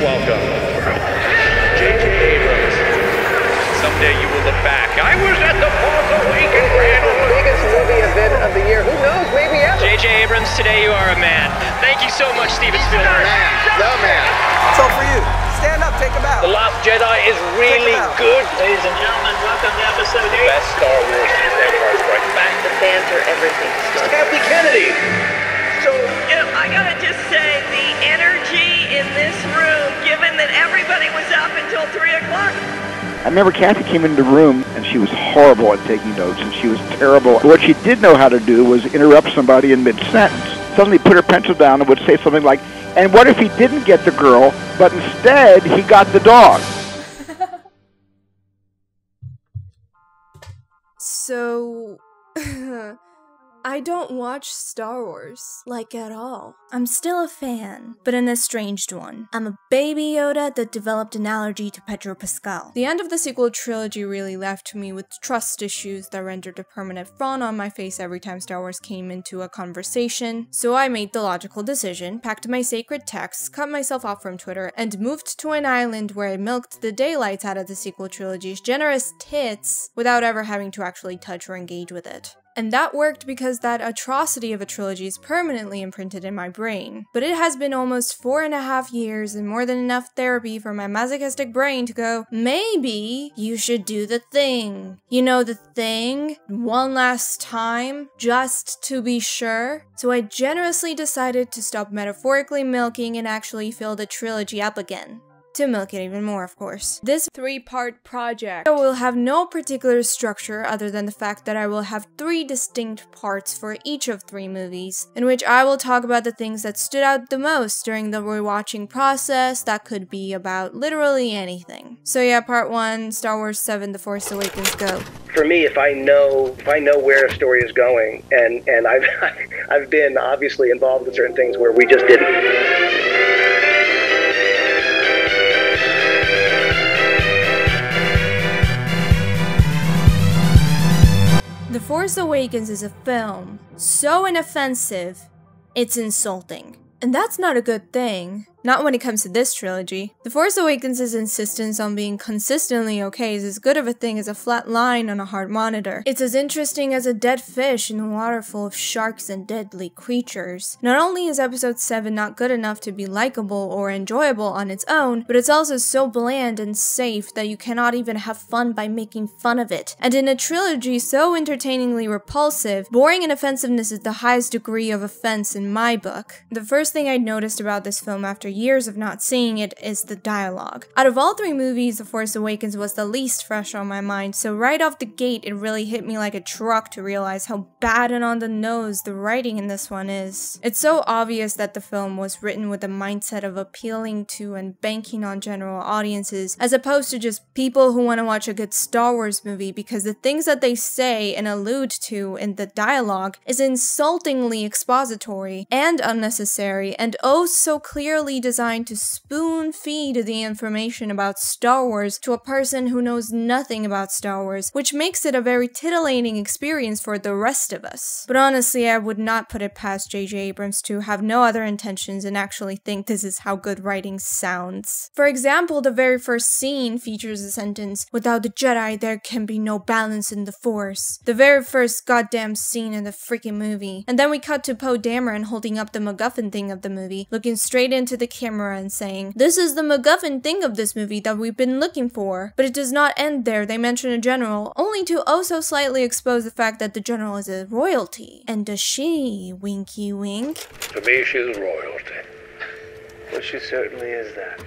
welcome J.J. Abrams. Someday you will look back. I was at the Force Awakens biggest movie event of the year. Who knows? Maybe ever. J.J. Abrams, today you are a man. Thank you so much, Steven Spielberg. The man. So for you, stand up, take a bow. The Last Jedi is really good. Ladies and gentlemen, welcome to episode 8. Best Star Wars is Empire Strikes Back. The fans are everything. Happy Kennedy. So, I gotta just say, the energy in this room, given that everybody was up until 3 o'clock. I remember Kathy came into the room and she was horrible at taking notes and she was terrible. But what she did know how to do was interrupt somebody in mid-sentence. Suddenly put her pencil down and would say something like, and what if he didn't get the girl, but instead he got the dog? So... I don't watch Star Wars, like at all. I'm still a fan, but an estranged one. I'm a baby Yoda that developed an allergy to Pedro Pascal. The end of the sequel trilogy really left me with trust issues that rendered a permanent frown on my face every time Star Wars came into a conversation, so I made the logical decision, packed my sacred texts, cut myself off from Twitter, and moved to an island where I milked the daylights out of the sequel trilogy's generous tits without ever having to actually touch or engage with it. And that worked because that atrocity of a trilogy is permanently imprinted in my brain. But it has been almost 4.5 years and more than enough therapy for my masochistic brain to go, maybe you should do the thing. You know, the thing? One last time, just to be sure. So I generously decided to stop metaphorically milking and actually fill the trilogy up again. To milk it even more, of course. This 3-part project will have no particular structure other than the fact that I will have 3 distinct parts for each of 3 movies, in which I will talk about the things that stood out the most during the rewatching process. That could be about literally anything. So yeah, part 1, Star Wars 7, The Force Awakens, go. For me, if I know where a story is going, and I've been obviously involved in certain things where we just didn't. The Force Awakens is a film so inoffensive, it's insulting. And that's not a good thing. Not when it comes to this trilogy. The Force Awakens' insistence on being consistently okay is as good of a thing as a flat line on a hard monitor. It's as interesting as a dead fish in a water full of sharks and deadly creatures. Not only is episode 7 not good enough to be likable or enjoyable on its own, but it's also so bland and safe that you cannot even have fun by making fun of it. And in a trilogy so entertainingly repulsive, boring and offensiveness is the highest degree of offense in my book. The first thing I noticed about this film after years of not seeing it is the dialogue. Out of all 3 movies, The Force Awakens was the least fresh on my mind, so right off the gate it really hit me like a truck to realize how bad and on the nose the writing in this one is. It's so obvious that the film was written with the mindset of appealing to and banking on general audiences, as opposed to just people who want to watch a good Star Wars movie, because the things that they say and allude to in the dialogue is insultingly expository and unnecessary, and oh so clearly designed to spoon-feed the information about Star Wars to a person who knows nothing about Star Wars, which makes it a very titillating experience for the rest of us. But honestly, I would not put it past J.J. Abrams to have no other intentions and actually think this is how good writing sounds. For example, the very first scene features a sentence, "Without the Jedi, there can be no balance in the Force." The very first goddamn scene in the freaking movie. And then we cut to Poe Dameron holding up the MacGuffin thing of the movie, looking straight into the camera and saying, "This is the MacGuffin thing of this movie that we've been looking for." But it does not end there. They mention a general, only to also slightly expose the fact that the general is a royalty. And does she, winky wink? To me, she's royalty. Well, she certainly is that.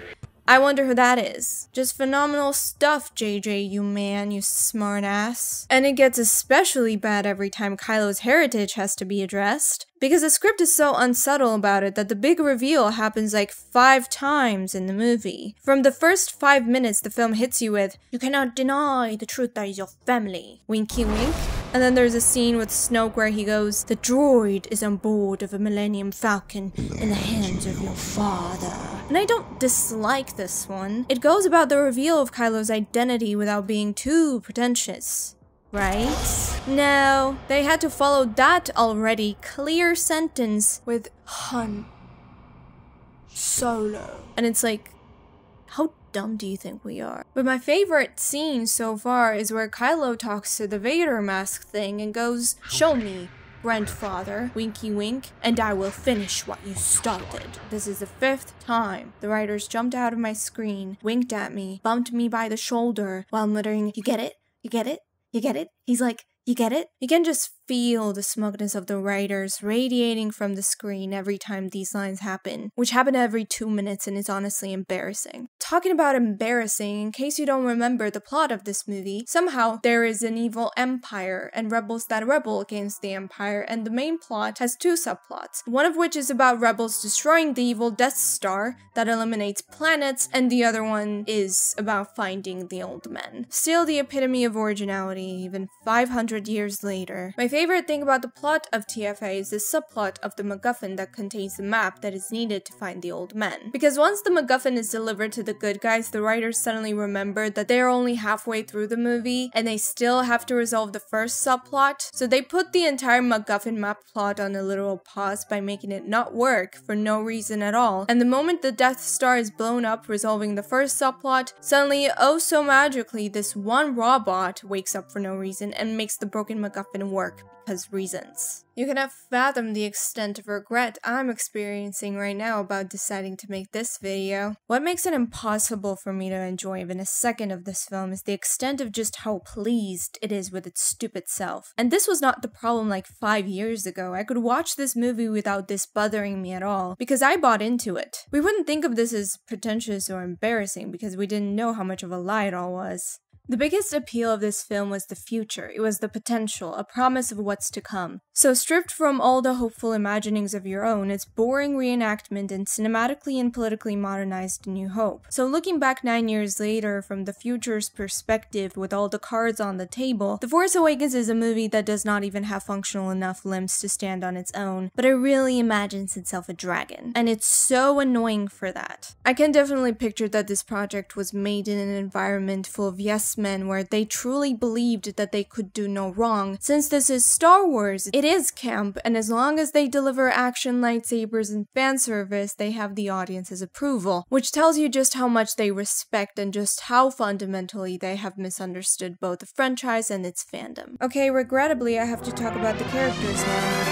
I wonder who that is. Just phenomenal stuff, JJ, you man, you smartass. And it gets especially bad every time Kylo's heritage has to be addressed, because the script is so unsubtle about it that the big reveal happens like 5 times in the movie. From the first 5 minutes, the film hits you with, "You cannot deny the truth that is your family." Winky wink. And then there's a scene with Snoke where he goes, "The droid is on board of a Millennium Falcon in the hands of your father." And I don't dislike this one. It goes about the reveal of Kylo's identity without being too pretentious. Right? No, they had to follow that already clear sentence with Han Solo. And it's like, How dumb do you think we are? But my favorite scene so far is where Kylo talks to the Vader mask thing and goes, "Show me, grandfather, winky wink, and I will finish what you started." This is the 5th time the writers jumped out of my screen, winked at me, bumped me by the shoulder while muttering, "You get it? You get it? You get it?" He's like, "You get it?" You can just feel the smugness of the writers radiating from the screen every time these lines happen, which happen every 2 minutes and is honestly embarrassing. Talking about embarrassing, in case you don't remember the plot of this movie, somehow there is an evil empire and rebels that rebel against the empire, and the main plot has 2 subplots, one of which is about rebels destroying the evil Death Star that eliminates planets, and the other one is about finding the old men. Still the epitome of originality, even 500 years later. My favorite thing about the plot of TFA is the subplot of the MacGuffin that contains the map that is needed to find the old men. Because once the MacGuffin is delivered to the good guys, the writers suddenly remembered that they are only halfway through the movie and they still have to resolve the first subplot, so they put the entire MacGuffin map plot on a literal pause by making it not work for no reason at all, and the moment the Death Star is blown up resolving the first subplot, suddenly, oh so magically, this one robot wakes up for no reason and makes the broken MacGuffin work because reasons. You cannot fathom the extent of regret I'm experiencing right now about deciding to make this video. What makes it impossible for me to enjoy even a second of this film is the extent of just how pleased it is with its stupid self. And this was not the problem like 5 years ago. I could watch this movie without this bothering me at all, because I bought into it. We wouldn't think of this as pretentious or embarrassing because we didn't know how much of a lie it all was. The biggest appeal of this film was the future. It was the potential, a promise of what's to come. So stripped from all the hopeful imaginings of your own, it's boring reenactment and cinematically and politically modernized New Hope. So looking back 9 years later from the future's perspective with all the cards on the table, The Force Awakens is a movie that does not even have functional enough limbs to stand on its own, but it really imagines itself a dragon. And it's so annoying for that. I can definitely picture that this project was made in an environment full of yes men where they truly believed that they could do no wrong. Since this is Star Wars, it is camp, and as long as they deliver action, lightsabers, and fan service, they have the audience's approval, which tells you just how much they respect and just how fundamentally they have misunderstood both the franchise and its fandom. Okay, regrettably, I have to talk about the characters now.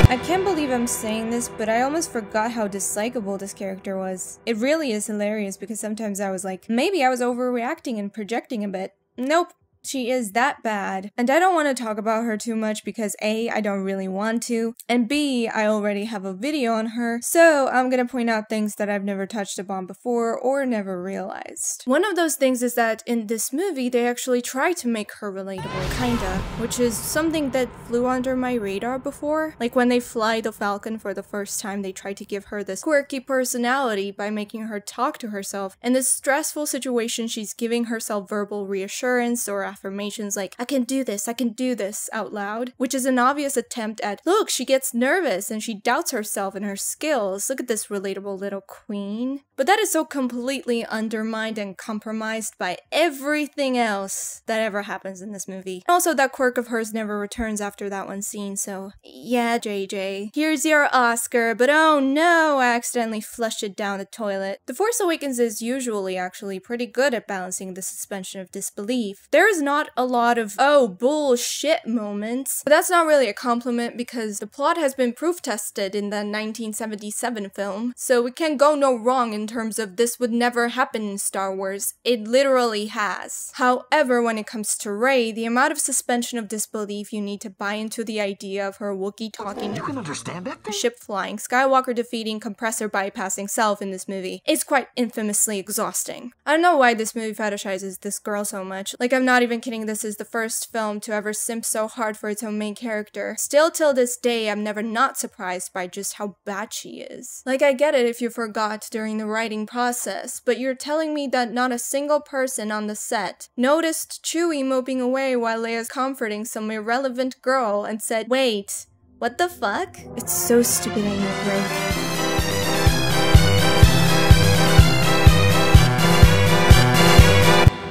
I can't believe I'm saying this, but I almost forgot how dislikable this character was. It really is hilarious because sometimes I was like, maybe I was overreacting and projecting a bit. Nope. She is that bad. And I don't want to talk about her too much because A, I don't really want to, and B, I already have a video on her, so I'm gonna point out things that I've never touched upon before or never realized. One of those things is that in this movie, they actually try to make her relatable, kinda, which is something that flew under my radar before. Like when they fly the Falcon for the first time, they try to give her this quirky personality by making her talk to herself. In this stressful situation, she's giving herself verbal reassurance or affirmations like, I can do this out loud, which is an obvious attempt at, look, she gets nervous and she doubts herself and her skills, look at this relatable little queen. But that is so completely undermined and compromised by everything else that ever happens in this movie. Also, that quirk of hers never returns after that one scene, so yeah, JJ, here's your Oscar, but oh no, I accidentally flushed it down the toilet. The Force Awakens is usually actually pretty good at balancing the suspension of disbelief. There is not a lot of, oh, bullshit moments. But that's not really a compliment because the plot has been proof tested in the 1977 film, so it can go no wrong in terms of this would never happen in Star Wars. It literally has. However, when it comes to Rey, the amount of suspension of disbelief you need to buy into the idea of her Wookiee talking, you can understand that thing? ship flying, Skywalker defeating, compressor bypassing self in this movie is quite infamously exhausting. I don't know why this movie fetishizes this girl so much. Like, I'm not even kidding, this is the first film to ever simp so hard for its own main character. Still till this day, I'm never not surprised by just how bad she is. Like, I get it if you forgot during the writing process, but you're telling me that not a single person on the set noticed Chewie moping away while Leia's comforting some irrelevant girl and said, wait, what the fuck? It's so stupid I need a break.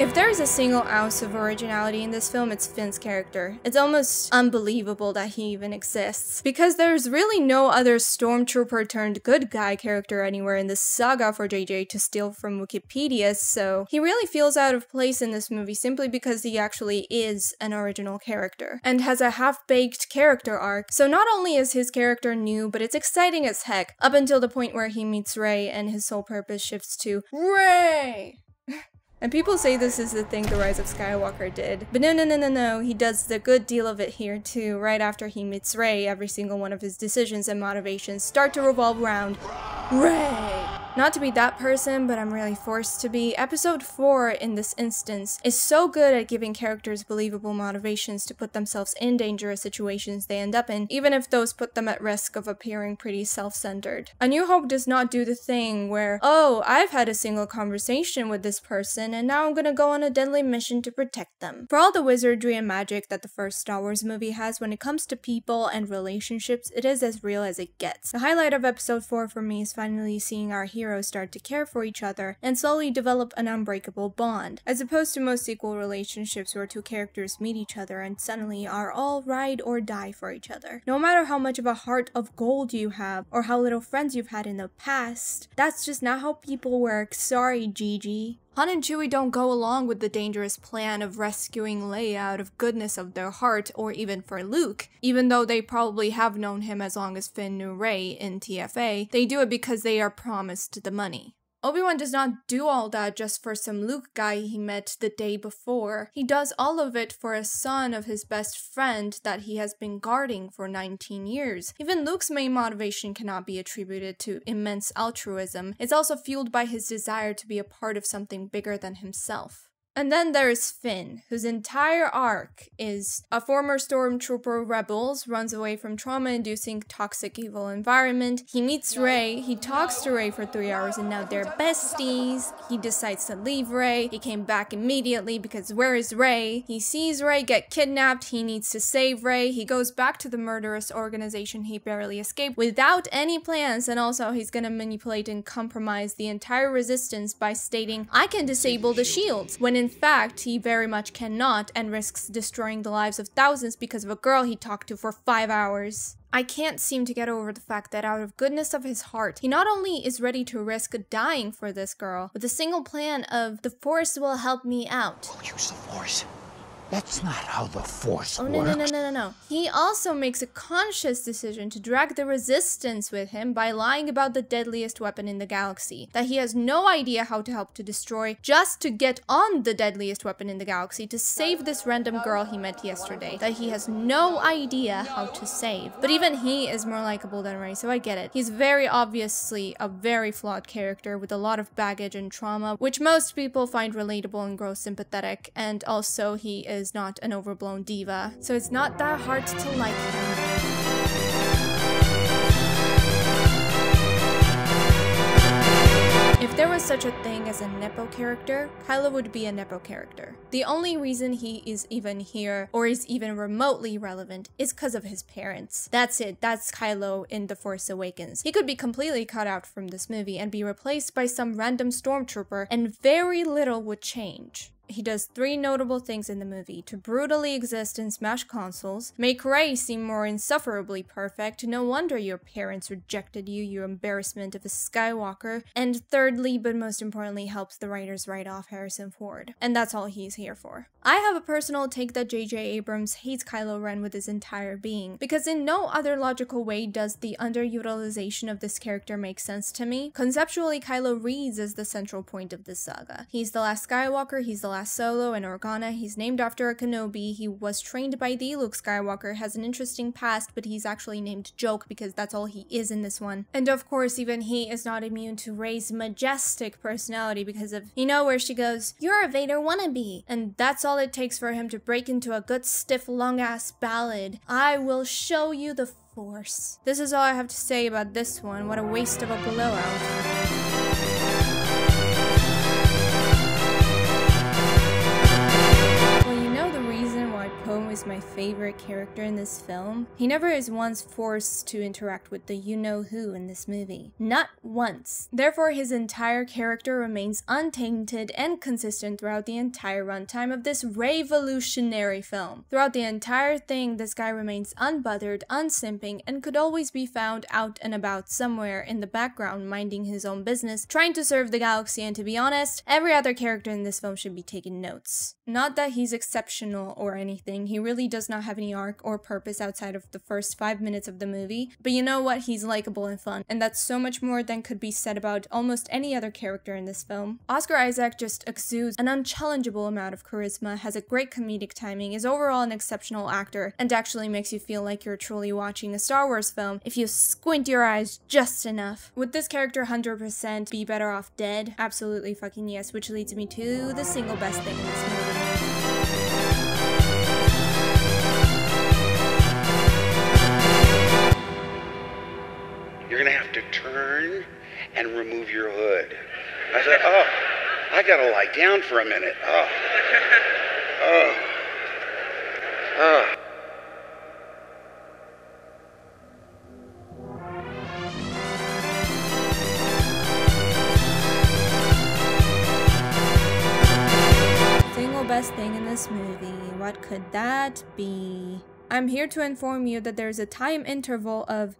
If there's a single ounce of originality in this film, it's Finn's character. It's almost unbelievable that he even exists, because there's really no other stormtrooper turned good guy character anywhere in this saga for JJ to steal from Wikipedia, so he really feels out of place in this movie simply because he actually is an original character, and has a half-baked character arc. So not only is his character new, but it's exciting as heck, up until the point where he meets Rey and his sole purpose shifts to Rey! And people say this is the thing The Rise of Skywalker did. But no, he does the good deal of it here too. Right after he meets Rey, every single one of his decisions and motivations start to revolve around Rey! Not to be that person, but I'm really forced to be. Episode 4, in this instance, is so good at giving characters believable motivations to put themselves in dangerous situations they end up in, even if those put them at risk of appearing pretty self-centered. A New Hope does not do the thing where, oh, I've had a single conversation with this person, and now I'm gonna go on a deadly mission to protect them. For all the wizardry and magic that the first Star Wars movie has, when it comes to people and relationships, it is as real as it gets. The highlight of episode 4 for me is finally seeing our heroes start to care for each other and slowly develop an unbreakable bond, as opposed to most sequel relationships where two characters meet each other and suddenly are all ride or die for each other. No matter how much of a heart of gold you have, or how little friends you've had in the past, that's just not how people work. Sorry, Gigi. Han and Chewie don't go along with the dangerous plan of rescuing Leia out of goodness of their heart, or even for Luke. Even though they probably have known him as long as Finn knew Rey in TFA, they do it because they are promised the money. Obi-Wan does not do all that just for some Luke guy he met the day before. He does all of it for a son of his best friend that he has been guarding for 19 years. Even Luke's main motivation cannot be attributed to immense altruism. It's also fueled by his desire to be a part of something bigger than himself. And then there's Finn, whose entire arc is a former stormtrooper rebels, runs away from trauma-inducing toxic evil environment. He meets Rey, he talks to Rey for 3 hours and now they're besties. He decides to leave Rey. He came back immediately because where is Rey? He sees Rey get kidnapped, he needs to save Rey. He goes back to the murderous organization he barely escaped without any plans, and also he's gonna manipulate and compromise the entire resistance by stating, I can disable the shields, when in fact, he very much cannot, and risks destroying the lives of thousands because of a girl he talked to for 5 hours. I can't seem to get over the fact that out of goodness of his heart, he not only is ready to risk dying for this girl, with a single plan of, the Force will help me out. Don't use the Force. That's not how the Force works. No. He also makes a conscious decision to drag the Resistance with him by lying about the deadliest weapon in the galaxy, that he has no idea how to help to destroy, just to get on the deadliest weapon in the galaxy to save this random girl he met yesterday, that he has no idea how to save. But even he is more likable than Rey, so I get it. He's very obviously a very flawed character with a lot of baggage and trauma, which most people find relatable and grow sympathetic, and also he is not an overblown diva, so it's not that hard to like him. If there was such a thing as a Nepo character, Kylo would be a Nepo character. The only reason he is even here, or is even remotely relevant, is because of his parents. That's it, that's Kylo in The Force Awakens. He could be completely cut out from this movie and be replaced by some random stormtrooper, and very little would change. He does 3 notable things in the movie: to brutally exist and smash consoles, make Rey seem more insufferably perfect, no wonder your parents rejected you, you embarrassment of a Skywalker, and thirdly, but most importantly, helps the writers write off Harrison Ford. And that's all he's here for. I have a personal take that J.J. Abrams hates Kylo Ren with his entire being, because in no other logical way does the underutilization of this character make sense to me. Conceptually, Kylo reads as the central point of this saga. He's the last Skywalker, he's the last Solo and Organa, he's named after a Kenobi, he was trained by the Luke Skywalker, has an interesting past, but he's actually named Joke because that's all he is in this one. And of course, even he is not immune to Rey's majestic personality because of, you know, where she goes, "You're a Vader wannabe," and that's all it takes for him to break into a good stiff long-ass ballad, "I will show you the Force." This is all I have to say about this one. What a waste of a blowout. Poe is my my favorite character in this film, he never is once forced to interact with the you-know-who in this movie. Not once. Therefore, his entire character remains untainted and consistent throughout the entire runtime of this revolutionary film. Throughout the entire thing, this guy remains unbothered, unsimping, and could always be found out and about somewhere in the background minding his own business, trying to serve the galaxy, and to be honest, every other character in this film should be taking notes. Not that he's exceptional or anything, he really does not have any arc or purpose outside of the first 5 minutes of the movie, but you know what, he's likable and fun, and that's so much more than could be said about almost any other character in this film. Oscar Isaac just exudes an unchallengeable amount of charisma, has a great comedic timing, is overall an exceptional actor, and actually makes you feel like you're truly watching a Star Wars film if you squint your eyes just enough. Would this character 100% be better off dead? Absolutely fucking yes, which leads me to the single best thing in this movie. You're gonna have to turn and remove your hood. I said, oh, I gotta lie down for a minute. Single best thing in this movie, what could that be? I'm here to inform you that there's a time interval of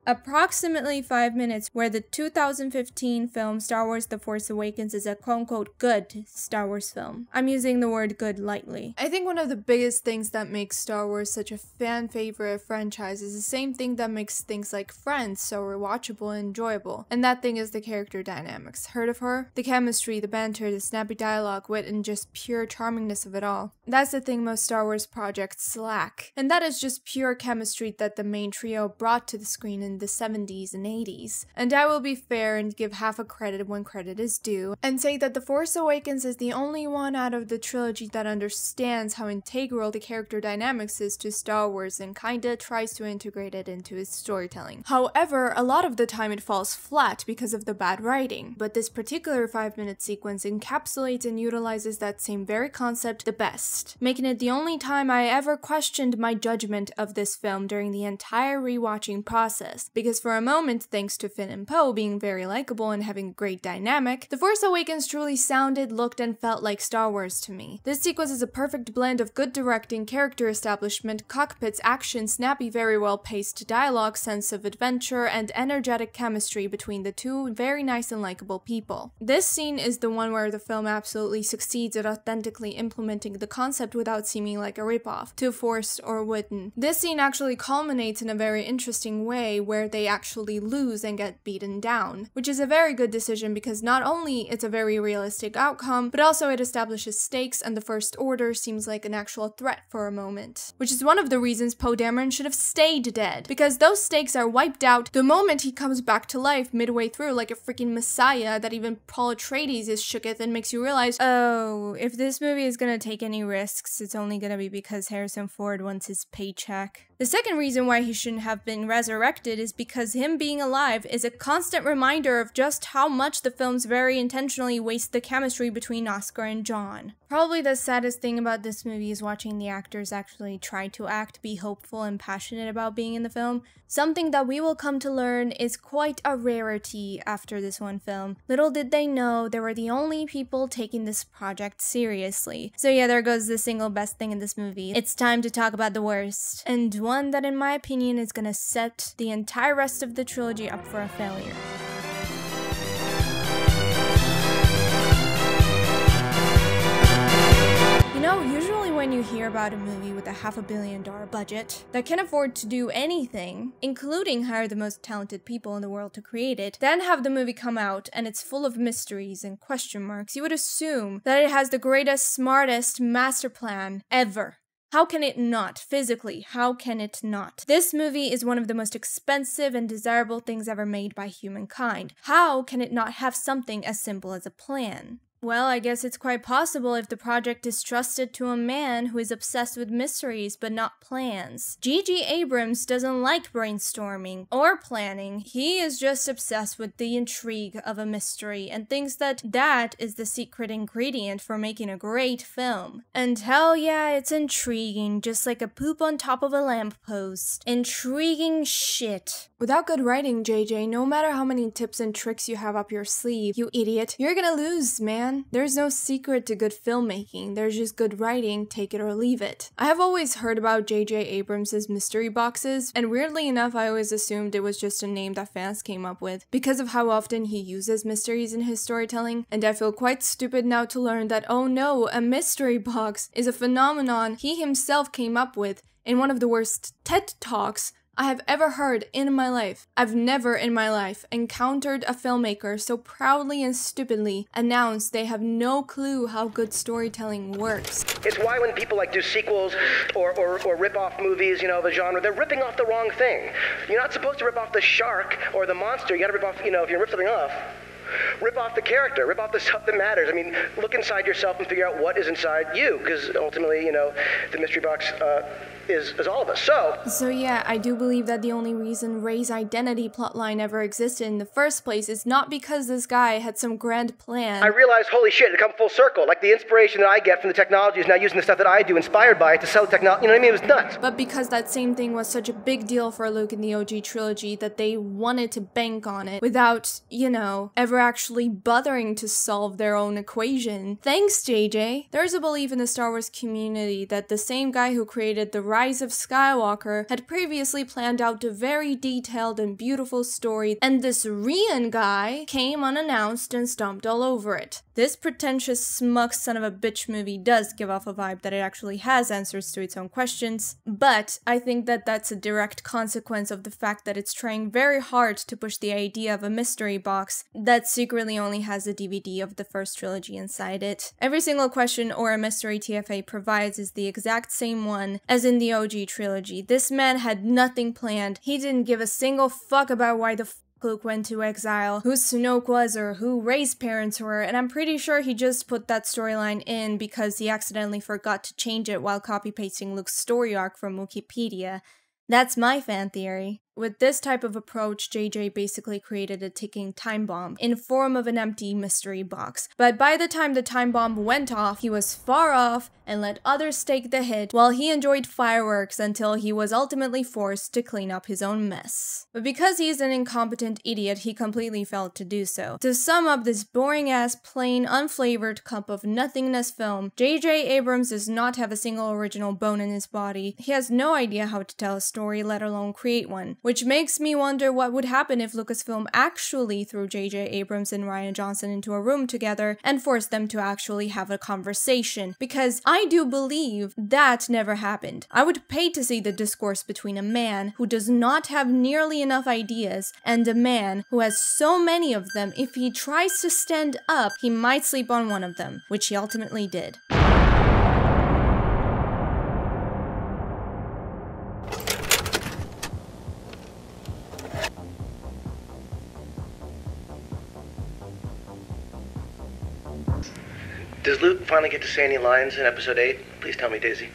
approximately 5 minutes where the 2015 film Star Wars The Force Awakens is a quote-unquote good Star Wars film. I'm using the word good lightly. I think one of the biggest things that makes Star Wars such a fan favorite franchise is the same thing that makes things like Friends so rewatchable and enjoyable, and that thing is the character dynamics. Heard of her? The chemistry, the banter, the snappy dialogue, wit, and just pure charmingness of it all. That's the thing most Star Wars projects lack, and that is just pure chemistry that the main trio brought to the screen in the 70s and 80s. And I will be fair and give half a credit when credit is due, and say that The Force Awakens is the only one out of the trilogy that understands how integral the character dynamics is to Star Wars and kinda tries to integrate it into its storytelling. However, a lot of the time it falls flat because of the bad writing, but this particular 5-minute sequence encapsulates and utilizes that same very concept the best, making it the only time I ever questioned my judgment of this film during the entire rewatching process. Because for a moment, thanks to Finn and Poe being very likable and having a great dynamic, The Force Awakens truly sounded, looked, and felt like Star Wars to me. This sequence is a perfect blend of good directing, character establishment, cockpits, action, snappy, very well-paced dialogue, sense of adventure, and energetic chemistry between the two very nice and likable people. This scene is the one where the film absolutely succeeds at authentically implementing the concept without seeming like a ripoff, too forced or wooden. This scene actually culminates in a very interesting way where they actually lose and get beaten down, which is a very good decision because not only it's a very realistic outcome, but also it establishes stakes and the First Order seems like an actual threat for a moment. Which is one of the reasons Poe Dameron should have stayed dead, because those stakes are wiped out the moment he comes back to life midway through like a freaking messiah that even Paul Atreides is shooketh and makes you realize, oh, if this movie is gonna take any risks, it's only gonna be because Harrison Ford wants his paycheck. The second reason why he shouldn't have been resurrected is because him being alive is a constant reminder of just how much the films very intentionally waste the chemistry between Oscar and John. Probably the saddest thing about this movie is watching the actors actually try to act, be hopeful and passionate about being in the film, something that we will come to learn is quite a rarity after this one film. Little did they know they were the only people taking this project seriously. So yeah, there goes the single best thing in this movie. It's time to talk about the worst, and one that in my opinion is gonna set the entire rest of the trilogy up for a failure. You know, usually when you hear about a movie with a $500 million budget that can afford to do anything, including hire the most talented people in the world to create it, then have the movie come out and it's full of mysteries and question marks, you would assume that it has the greatest, smartest master plan ever. How can it not? Physically, how can it not? This movie is one of the most expensive and desirable things ever made by humankind. How can it not have something as simple as a plan? Well, I guess it's quite possible if the project is trusted to a man who is obsessed with mysteries but not plans. J.J. Abrams doesn't like brainstorming or planning. He is just obsessed with the intrigue of a mystery and thinks that that is the secret ingredient for making a great film. And hell yeah, it's intriguing, just like a poop on top of a lamppost. Intriguing shit. Without good writing, JJ, no matter how many tips and tricks you have up your sleeve, you idiot, you're gonna lose, man. There's no secret to good filmmaking, there's just good writing, take it or leave it. I have always heard about J.J. Abrams' mystery boxes, and weirdly enough I always assumed it was just a name that fans came up with, because of how often he uses mysteries in his storytelling, and I feel quite stupid now to learn that, oh no, a mystery box is a phenomenon he himself came up with in one of the worst TED Talks I have ever heard in my life. I've never in my life encountered a filmmaker so proudly and stupidly announce they have no clue how good storytelling works. It's why when people like do sequels or rip off movies, you know, of a genre, they're ripping off the wrong thing. You're not supposed to rip off the shark or the monster. You gotta rip off, you know, if you rip something off, rip off the character, rip off the stuff that matters. I mean, look inside yourself and figure out what is inside you, because ultimately, you know, the mystery box is all of us. So yeah, I do believe that the only reason Ray's identity plotline ever existed in the first place is not because this guy had some grand plan. I realized, holy shit, it come full circle. Like the inspiration that I get from the technology is now using the stuff that I do, inspired by it, to sell technology. You know what I mean? It was nuts. But because that same thing was such a big deal for Luke in the OG trilogy that they wanted to bank on it without, you know, ever actually bothering to solve their own equation. Thanks, JJ. There's a belief in the Star Wars community that the same guy who created the Rise of Skywalker had previously planned out a very detailed and beautiful story, and this Rian guy came unannounced and stomped all over it. This pretentious smug son of a bitch movie does give off a vibe that it actually has answers to its own questions, but I think that that's a direct consequence of the fact that it's trying very hard to push the idea of a mystery box that secretly only has a DVD of the first trilogy inside it. Every single question or a mystery TFA provides is the exact same one as in the OG trilogy. This man had nothing planned. He didn't give a single fuck about why the Luke went to exile, who Snoke was, or who Rey's parents were, and I'm pretty sure he just put that storyline in because he accidentally forgot to change it while copy-pasting Luke's story arc from Wikipedia. That's my fan theory. With this type of approach, JJ basically created a ticking time bomb in form of an empty mystery box. But by the time the time bomb went off, he was far off and let others take the hit while he enjoyed fireworks until he was ultimately forced to clean up his own mess. But because he's an incompetent idiot, he completely failed to do so. To sum up this boring-ass, plain, unflavored cup of nothingness film, J.J. Abrams does not have a single original bone in his body. He has no idea how to tell a story, let alone create one. Which makes me wonder what would happen if Lucasfilm actually threw J.J. Abrams and Rian Johnson into a room together and forced them to actually have a conversation, because I do believe that never happened. I would pay to see the discourse between a man who does not have nearly enough ideas and a man who has so many of them. If he tries to stand up, he might sleep on one of them, which he ultimately did. Does Luke finally get to say any lines in episode 8? Please tell me, Daisy.